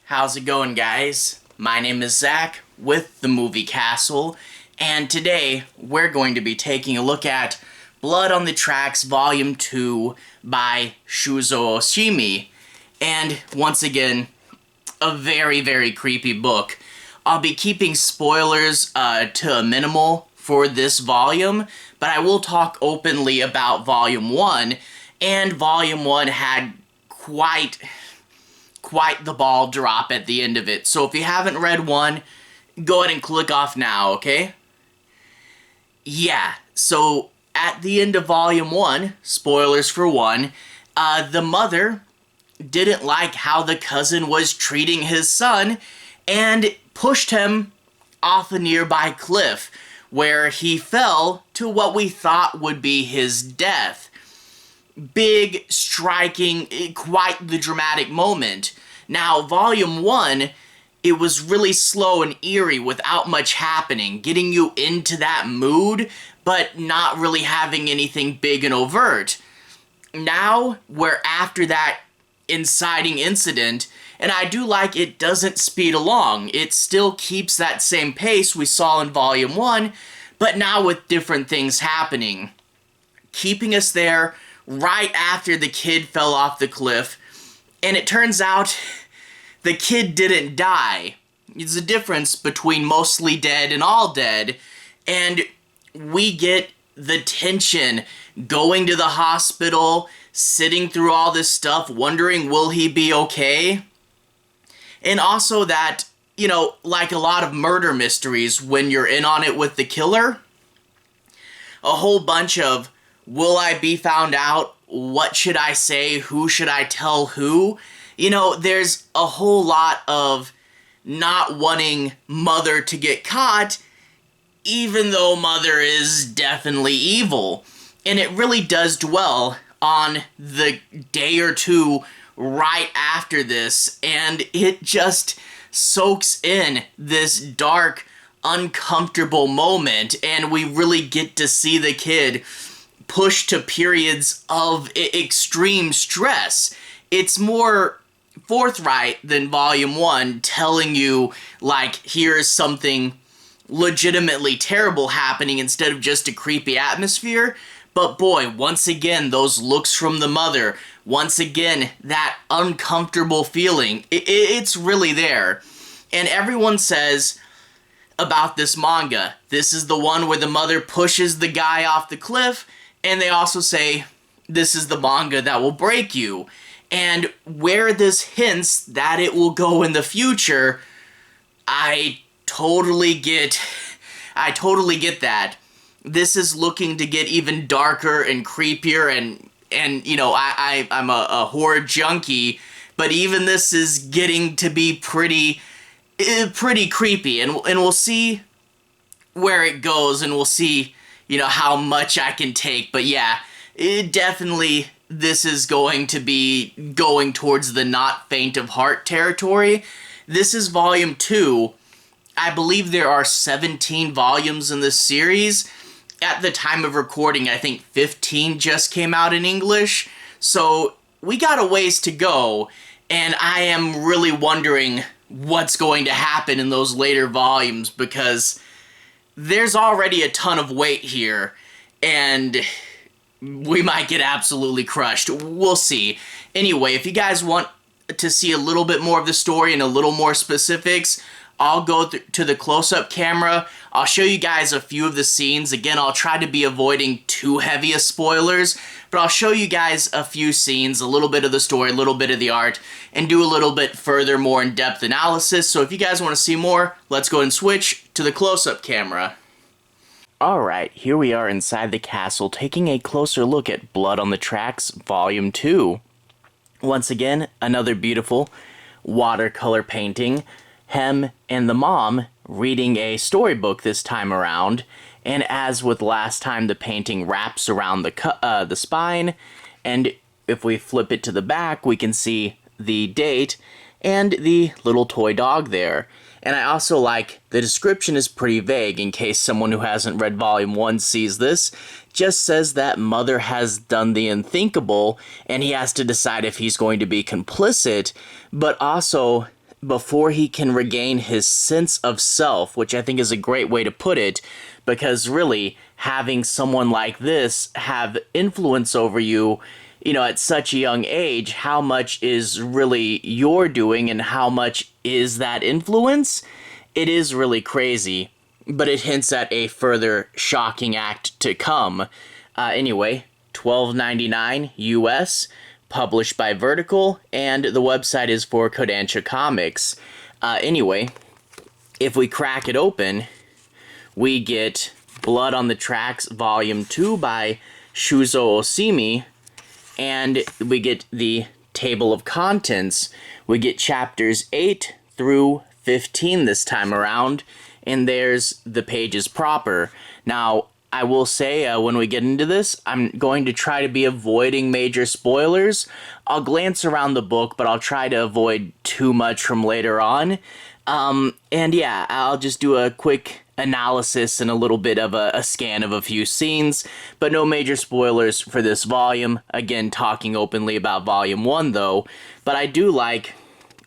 How's it going, guys? My name is Zach with the Movie Castle, and today we're going to be taking a look at Blood on the Tracks Volume 2 by Shuzo Oshimi. And once again, a very, very creepy book. I'll be keeping spoilers to a minimal for this volume, but I will talk openly about Volume 1, and Volume 1 had quite the ball drop at the end of it. So if you haven't read 1, go ahead and click off now, okay? Yeah, so at the end of Volume 1, spoilers for 1, the mother didn't like how the cousin was treating his son and pushed him off a nearby cliff where he fell to what we thought would be his death. Big, striking, quite the dramatic moment. Now, Volume 1, it was really slow and eerie without much happening, getting you into that mood, but not really having anything big and overt. Now, we're after that inciting incident, and I do like it doesn't speed along. It still keeps that same pace we saw in Volume 1, but now with different things happening. Keeping us there right after the kid fell off the cliff, and it turns out the kid didn't die. There's a difference between mostly dead and all dead, and we get the tension going to the hospital, sitting through all this stuff, wondering will he be okay? And also that, you know, like a lot of murder mysteries, when you're in on it with the killer, a whole bunch of will I be found out? What should I say? Who should I tell who? You know, there's a whole lot of not wanting Mother to get caught, even though Mother is definitely evil. And it really does dwell on the day or two right after this, and it just soaks in this dark, uncomfortable moment, and we really get to see the kid pushed to periods of extreme stress. It's more forthright than Volume 1, telling you, like, here's something legitimately terrible happening instead of just a creepy atmosphere. But boy, once again, those looks from the mother, once again, that uncomfortable feeling, it's really there. And everyone says about this manga, this is the one where the mother pushes the guy off the cliff, and they also say, this is the manga that will break you. And where this hints that it will go in the future, I totally get that. This is looking to get even darker and creepier, and you know, I'm a horror junkie, but even this is getting to be pretty creepy, and we'll see where it goes, and we'll see, you know, how much I can take. But yeah, this is going to be going towards the not faint of heart territory. This is Volume 2. I believe there are 17 volumes in this series. At the time of recording, I think 15 just came out in English. So we got a ways to go, and I am really wondering what's going to happen in those later volumes, because there's already a ton of weight here, and we might get absolutely crushed. We'll see. Anyway, if you guys want to see a little bit more of the story and a little more specifics, I'll go to the close-up camera. I'll show you guys a few of the scenes. Again, I'll try to be avoiding too heavy of spoilers, but I'll show you guys a few scenes, a little bit of the story, a little bit of the art, and do a little bit further, more in-depth analysis. So if you guys want to see more, let's go and switch to the close-up camera. Alright, here we are inside the castle, taking a closer look at Blood on the Tracks, Volume 2. Once again, another beautiful watercolor painting. Hem and the mom reading a storybook this time around, and as with last time, the painting wraps around the spine, and if we flip it to the back, we can see the date and the little toy dog there. And I also like the description is pretty vague in case someone who hasn't read Volume 1 sees this. Just says that Mother has done the unthinkable and he has to decide if he's going to be complicit, but also before he can regain his sense of self, which I think is a great way to put it, because really having someone like this have influence over you, at such a young age, how much is really your doing and how much is that influence? It is really crazy, but it hints at a further shocking act to come. Anyway, $12.99 US, published by Vertical, and the website is for Kodansha Comics. Anyway, if we crack it open, we get Blood on the Tracks Volume 2 by Shuzo Oshimi, and we get the table of contents. We get chapters 8 through 15 this time around, and there's the pages proper. Now, I will say, when we get into this, I'm going to try to be avoiding major spoilers. I'll glance around the book, but I'll try to avoid too much from later on. And yeah, I'll just do a quick analysis and a little bit of a scan of a few scenes, but no major spoilers for this volume. Again, talking openly about Volume 1, though. But I do like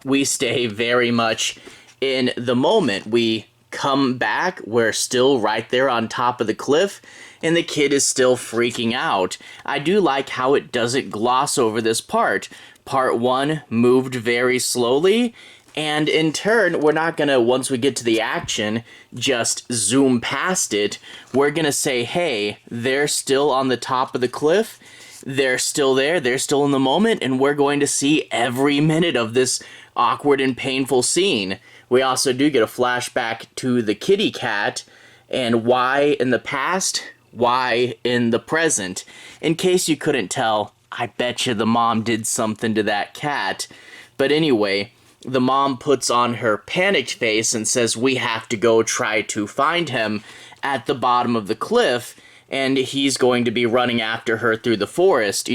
we stay very much in the moment. We come back, we're still right there on top of the cliff, and the kid is still freaking out. I do like how it doesn't gloss over this part. Part 1 moved very slowly, and in turn, we're not gonna, once we get to the action, just zoom past it. We're gonna say, hey, they're still on the top of the cliff, they're still there, they're still in the moment, and we're going to see every minute of this awkward and painful scene. We also do get a flashback to the kitty cat, and why in the past, why in the present. In case you couldn't tell, I bet you the mom did something to that cat. But anyway, the mom puts on her panicked face and says we have to go try to find him at the bottom of the cliff, and he's going to be running after her through the forest.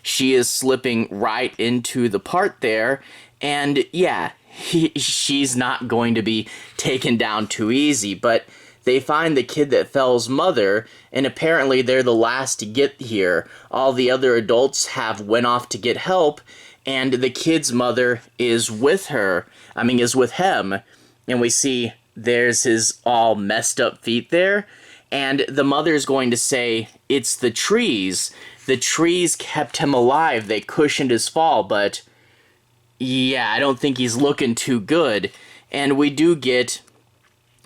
She is slipping right into the part there, and yeah, she's not going to be taken down too easy, but they find the kid that fell's mother, and apparently they're the last to get here. All the other adults have went off to get help, and the kid's mother is with him, and we see there's his all messed up feet there, and the mother's going to say, it's the trees. The trees kept him alive, they cushioned his fall, but yeah, I don't think he's looking too good. And we do get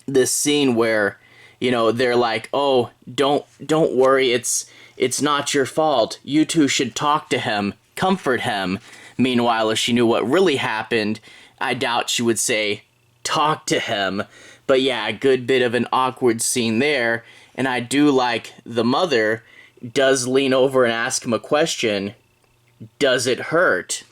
this scene where, they're like, oh, don't worry, it's not your fault. You two should talk to him, comfort him. Meanwhile, if she knew what really happened, I doubt she would say, talk to him. But yeah, a good bit of an awkward scene there. And I do like the mother does lean over and ask him a question. Does it hurt?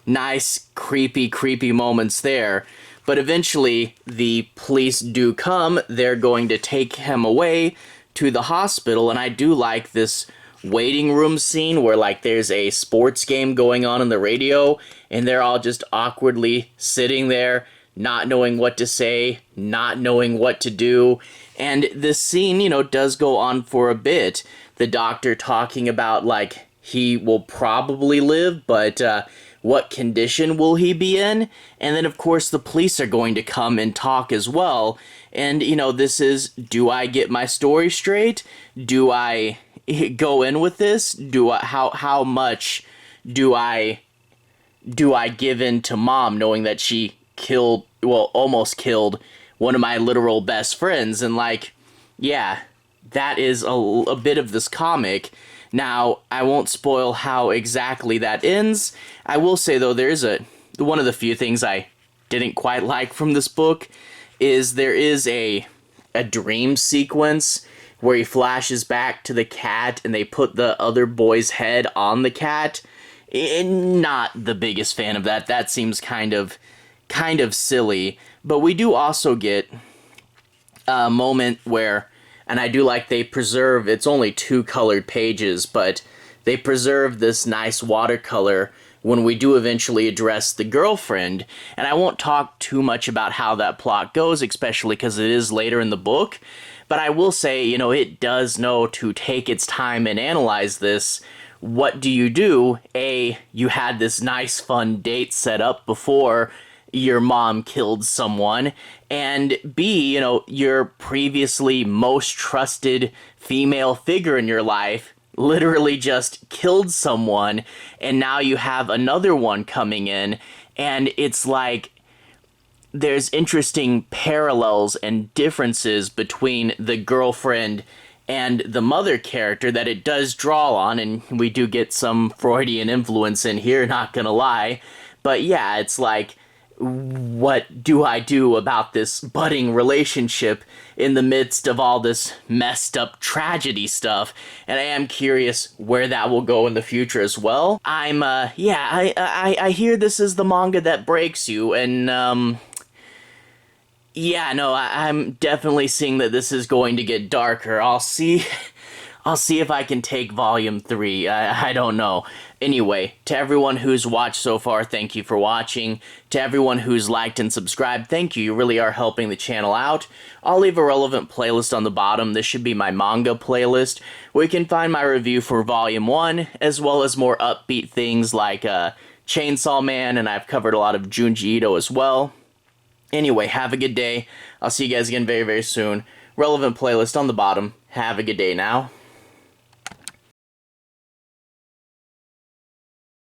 Nice, creepy moments there. But eventually, the police do come. They're going to take him away to the hospital. And I do like this waiting room scene where, there's a sports game going on the radio, and they're all just awkwardly sitting there, not knowing what to say, not knowing what to do. And this scene, does go on for a bit. The doctor talking about, he will probably live, but what condition will he be in? And then, of course, the police are going to come and talk as well. And, this is, do I get my story straight? Do I go in with this? How much do I give in to mom, knowing that she almost killed one of my literal best friends? And, yeah, that is a bit of this comic. Now, I won't spoil how exactly that ends. I will say, though, one of the few things I didn't quite like from this book is there is a dream sequence where he flashes back to the cat and they put the other boy's head on the cat. Not the biggest fan of that. That seems kind of silly. But we do also get a moment where, and I do like they preserve, it's only 2 colored pages, but they preserve this nice watercolor when we do eventually address the girlfriend. And I won't talk too much about how that plot goes, especially because it is later in the book. But I will say, you know, it does know to take its time and analyze this. What do you do? A, you had this nice fun date set up before your mom killed someone, and B, you know, your previously most trusted female figure in your life literally just killed someone, and now you have another one coming in, and it's like there's interesting parallels and differences between the girlfriend and the mother character that it does draw on, and we do get some Freudian influence in here, not gonna lie. But yeah, it's like, what do I do about this budding relationship in the midst of all this messed up tragedy stuff? And I am curious where that will go in the future as well. I hear this is the manga that breaks you, and yeah, no, I'm definitely seeing that this is going to get darker. I'll see if I can take volume 3. I don't know. Anyway, to everyone who's watched so far, thank you for watching. To everyone who's liked and subscribed, thank you. You really are helping the channel out. I'll leave a relevant playlist on the bottom. This should be my manga playlist, where you can find my review for volume 1, as well as more upbeat things like Chainsaw Man, and I've covered a lot of Junji Ito as well. Anyway, have a good day. I'll see you guys again very, very soon. Relevant playlist on the bottom. Have a good day now.